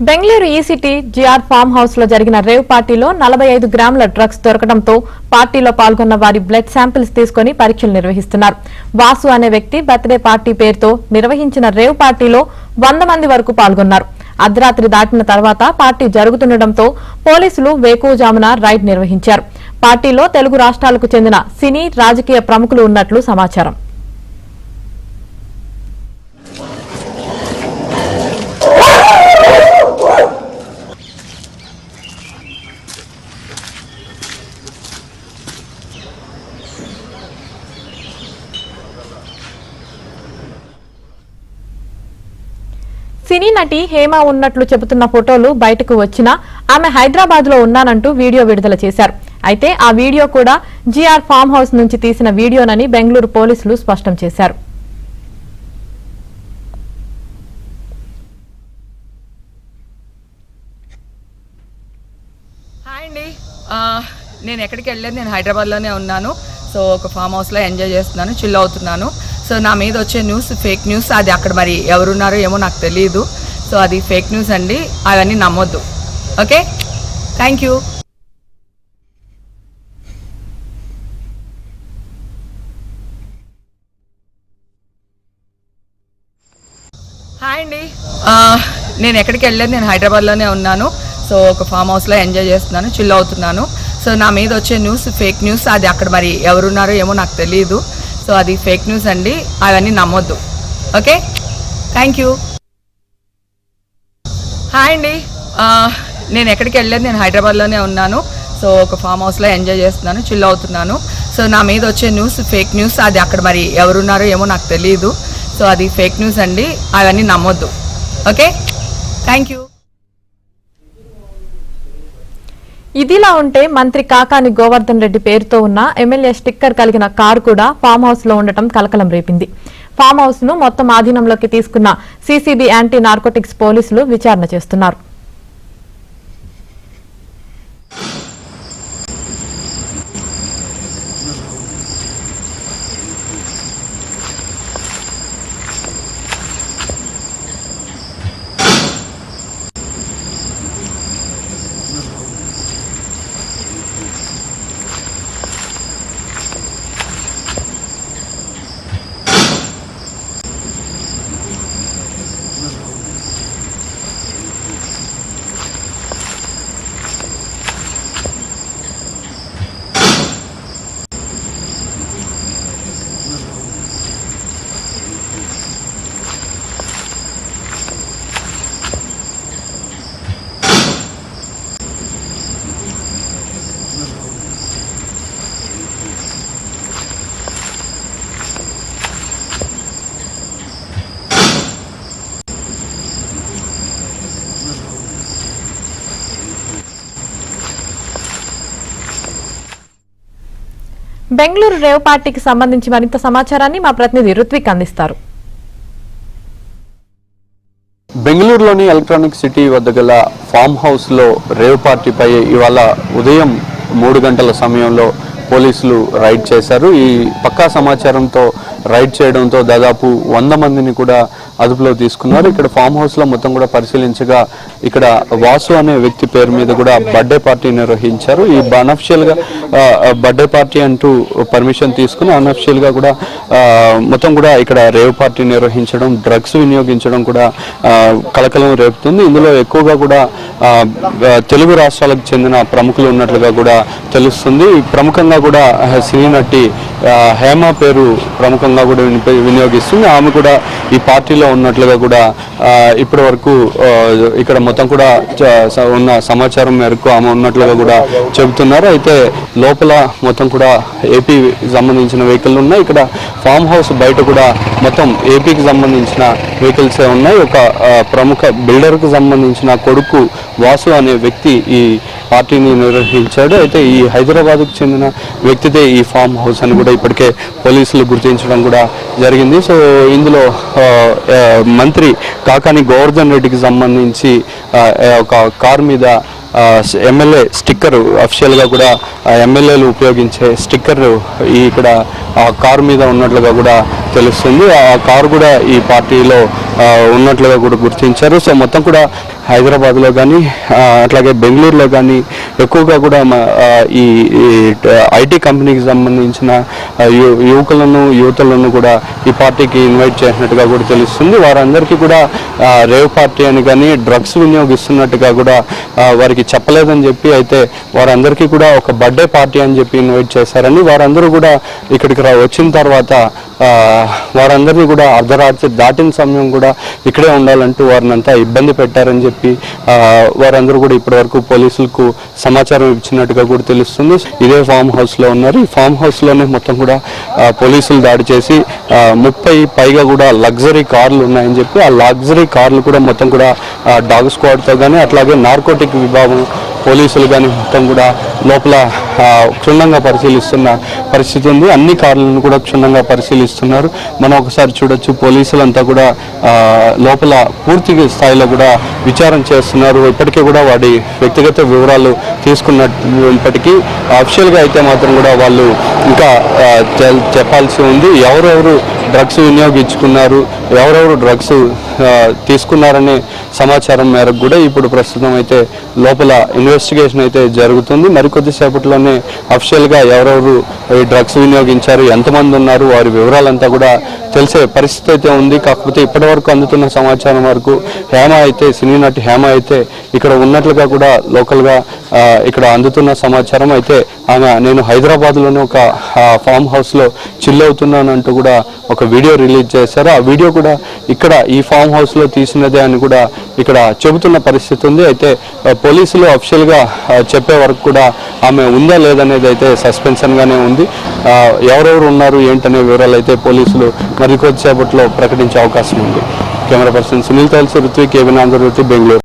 Bengaluru E city GR farm house లో జరిగిన rave పార్టీలో 45 గ్రాముల డ్రగ్స్ దొరకడంతో పార్టీలో పాల్గొన్న వారి బ్లడ్ శాంపిల్స్ తీసుకుని పరీక్షలు నిర్వహిస్తున్నారు. వాసు అనే వ్యక్తి బర్త్డే పార్టీ పేరుతో నిర్వహించిన రేవ్ పార్టీలో 100 మంది వరకు పాల్గొన్నారు. అర్ధరాత్రి దాటిన తర్వాత పార్టీ జరుగుతుండటంతో పోలీసులు వేకువజామున రైడ్ నిర్వహించారు. పార్టీలో తెలుగు రాష్ట్రాలకు చెందిన సినీ రాజకీయ ప్రముఖులు ఉన్నట్లు సమాచారం. సినీ నటి హేమ ఉన్నట్లు చెబుతున్న ఫోటోలు బయటకు వచ్చినా ఆమె హైదరాబాద్ లో ఉన్నానంటూ వీడియో విడుదల చేశారు. అయితే ఆ వీడియో కూడా జిఆర్ ఫామ్ హౌస్ నుంచి తీసిన వీడియోనని బెంగళూరు పోలీసులు స్పష్టం చేశారు. హాయ్ అండి, నేను ఎక్కడికి వెళ్ళలేదు, నేను హైదరాబాద్లోనే ఉన్నాను. సో ఒక ఫామ్ హౌస్లో ఎంజాయ్ చేస్తున్నాను, చిల్ అవుతున్నాను. సో నా మీద వచ్చే న్యూస్ ఫేక్ న్యూస్, అది అక్కడ మరి ఎవరున్నారో ఏమో నాకు తెలియదు. సో అది ఫేక్ న్యూస్ అండి, అవన్నీ నమ్మొద్దు. Okay, thank you. హాయ్ అండి, నేను ఎక్కడికి వెళ్ళలేదు, నేను హైదరాబాద్లోనే ఉన్నాను. సో ఒక ఫామ్ హౌస్లో ఎంజాయ్ చేస్తున్నాను, చిల్ అవుతున్నాను. సో నా మీద వచ్చే న్యూస్ ఫేక్ న్యూస్, అది అక్కడ మరి ఎవరున్నారో ఏమో నాకు తెలియదు. సో అది ఫేక్ న్యూస్ అండి, అవన్నీ నమ్మొద్దు. Okay, thank you. హాయ్ అండి, నేను ఎక్కడికి వెళ్ళలేదు, నేను హైదరాబాద్లోనే ఉన్నాను. సో ఒక ఫామ్ హౌస్లో ఎంజాయ్ చేస్తున్నాను, చిల్ అవుతున్నాను. సో నా మీద వచ్చే న్యూస్ ఫేక్ న్యూస్, అది అక్కడ మరి ఎవరున్నారో ఏమో నాకు తెలియదు. సో అది ఫేక్ న్యూస్ అండి, అవన్నీ నమ్మొద్దు. Okay, thank you. ఇదిలా ఉంటే మంత్రి కాకాని గోవర్ధన్ రెడ్డి పేరుతో ఉన్న ఎమ్మెల్యే స్టిక్కర్ కలిగిన కారు కూడా ఫామ్ హౌస్ లో ఉండటం కలకలం రేపింది. ఫామ్ హౌస్ ను మొత్తం ఆధీనంలోకి తీసుకున్న సిసిబి యాంటీ నార్కోటిక్స్ పోలీసులు విచారణ చేస్తున్నారు. బెంగళూరు రేవ్ పార్టీకి సంబంధించి మరింత సమాచారాన్ని మా ప్రతినిధి రుత్విక్ అందిస్తారు. బెంగళూరులోని ఎలక్ట్రానిక్ సిటీ వద్ద గల ఫామ్ హౌస్ లో రేవ్ పార్టీపై ఇవాళ ఉదయం 3 గంటల సమయంలో పోలీసులు రైడ్ చేశారు. ఈ పక్కా సమాచారంతో రైడ్ చేయడంతో దాదాపు 100 మందిని కూడా అదుపులో తీసుకున్నారు. ఇక్కడ ఫామ్ హౌస్ లో మొత్తం కూడా పరిశీలించగా ఇక్కడ వాసు అనే వ్యక్తి పేరు మీద కూడా బర్త్డే పార్టీ నిర్వహించారు. ఈ అనఫిషియల్ గా బర్త్డే పార్టీ అంటూ పర్మిషన్ తీసుకుని అనఫిషియల్ గా కూడా మొత్తం కూడా ఇక్కడ రేవ్ పార్టీ నిర్వహించడం, డ్రగ్స్ వినియోగించడం కూడా కలకలం రేపుతుంది. ఇందులో ఎక్కువగా కూడా తెలుగు రాష్ట్రాలకు చెందిన ప్రముఖులు ఉన్నట్లుగా కూడా తెలుస్తుంది. ప్రముఖంగా కూడా సినీ నటి హేమ పేరు ప్రముఖంగా కూడా వినియోగిస్తుంది. ఆమె కూడా ఈ పార్టీలో ఉన్నట్లుగా కూడా ఇప్పటి వరకు ఇక్కడ మొత్తం కూడా ఉన్న సమాచారం మేరకు ఆమె ఉన్నట్లుగా కూడా చెబుతున్నారు. అయితే లోపల మొత్తం కూడా ఏపీ సంబంధించిన వెహికల్ ఉన్నాయి. ఇక్కడ ఫామ్ హౌస్ బయట కూడా మొత్తం ఏపీకి సంబంధించిన వెహికల్సే ఉన్నాయి. ఒక ప్రముఖ బిల్డర్కు సంబంధించిన కొడుకు వాసు అనే వ్యక్తి ఈ పార్టీని నిర్వహించాడు. అయితే ఈ హైదరాబాద్కు చెందిన వ్యక్తిదే ఈ ఫామ్ హౌస్ అని కూడా ఇప్పటికే పోలీసులు గుర్తించడం కూడా జరిగింది. సో ఇందులో మంత్రి కాకాని గోవర్ధన్ రెడ్డికి సంబంధించి ఒక కారు మీద ఎమ్మెల్యే స్టిక్కర్ అఫిషియల్గా కూడా ఎమ్మెల్యేలు ఉపయోగించే స్టిక్కర్ ఇక్కడ ఆ కారు మీద ఉన్నట్లుగా కూడా తెలుస్తుంది. ఆ కారు కూడా ఈ పార్టీలో ఉన్నట్లుగా కూడా గుర్తించారు. సో మొత్తం కూడా హైదరాబాద్లో కానీ అట్లాగే బెంగళూరులో కానీ ఎక్కువగా కూడా ఈ ఐటీ కంపెనీకి సంబంధించిన యువతులను కూడా ఈ పార్టీకి ఇన్వైట్ చేసినట్టుగా కూడా తెలుస్తుంది. వారందరికీ కూడా రేవ్ పార్టీ అని కానీ డ్రగ్స్ వినియోగిస్తున్నట్టుగా కూడా వారికి చెప్పలేదని చెప్పి అయితే వారందరికీ కూడా ఒక బర్త్డే పార్టీ అని చెప్పి ఇన్వైట్ చేశారని, వారందరూ కూడా ఇక్కడికి వచ్చిన తర్వాత వారందరినీ కూడా అర్ధరాత్రి దాటిన సమయం కూడా ఇక్కడే ఉండాలంటూ వారిని అంతా ఇబ్బంది పెట్టారని చెప్పి వారందరూ కూడా ఇప్పటివరకు పోలీసులకు సమాచారం ఇచ్చినట్టుగా కూడా తెలుస్తుంది. ఇదే ఫామ్ హౌస్లో ఉన్నారు. ఈ ఫామ్ హౌస్లోనే మొత్తం కూడా పోలీసులు దాడి చేసి 30 పైగా కూడా లగ్జరీ కార్లు ఉన్నాయని చెప్పి ఆ లగ్జరీ కార్లు కూడా మొత్తం కూడా డాగ్ స్క్వాడ్తో కానీ అట్లాగే నార్కోటిక్ విభాగం పోలీసులు కానీ మొత్తం కూడా లోపల క్షుణ్ణంగా పరిశీలిస్తున్న పరిస్థితి ఉంది. అన్ని కార్లను కూడా క్షుణ్ణంగా పరిశీలిస్తున్నారు. మనం ఒకసారి చూడొచ్చు, పోలీసులంతా కూడా లోపల పూర్తి స్థాయిలో కూడా విచారణ చేస్తున్నారు. ఇప్పటికీ కూడా వాడి వ్యక్తిగత వివరాలు తీసుకున్నప్పటికీ అఫీషియల్గా అయితే మాత్రం కూడా వాళ్ళు ఇంకా చెప్పాల్సి ఉంది. ఎవరెవరు డ్రగ్స్ వినియోగించుకున్నారు, ఎవరెవరు డ్రగ్స్ తీసుకున్నారనే సమాచారం మేరకు కూడా ఇప్పుడు ప్రస్తుతం అయితే లోపల ఇన్వెస్టిగేషన్ అయితే జరుగుతుంది. మరికొద్దిసేపట్లోనే అఫీషియల్గా ఎవరెవరు ఈ డ్రగ్స్ వినియోగించారు, ఎంతమంది ఉన్నారు, వారి వివరాలంతా కూడా తెలిసే పరిస్థితి అయితే ఉంది. కాకపోతే ఇప్పటివరకు అందుతున్న సమాచారం వరకు సినీ నటి హేమ అయితే ఇక్కడ ఉన్నట్లుగా కూడా లోకల్గా ఇక్కడ అందుతున్న సమాచారం అయితే నేను హైదరాబాద్లోనే ఒక ఫామ్ హౌస్లో చిల్ అవుతున్నానంటూ కూడా ఒక వీడియో రిలీజ్ చేశారు. ఆ వీడియో కూడా ఇక్కడ ఈ ఫామ్ హౌస్లో తీసినదే అని కూడా ఇక్కడ చెబుతున్న పరిస్థితి ఉంది. అయితే పోలీసులు అఫీషియల్గా చెప్పే వరకు కూడా ఆమె ఉందా లేదనేది అయితే సస్పెన్షన్గానే ఉంది. ఎవరెవరు ఉన్నారు ఏంటనే వివరాలు అయితే పోలీసులు మరి కొద్దిసేపట్లో ప్రకటించే అవకాశం ఉంది. Camera person Sunil Talsu, Rithvik, Kevin Andhrajyothy, Bengaluru.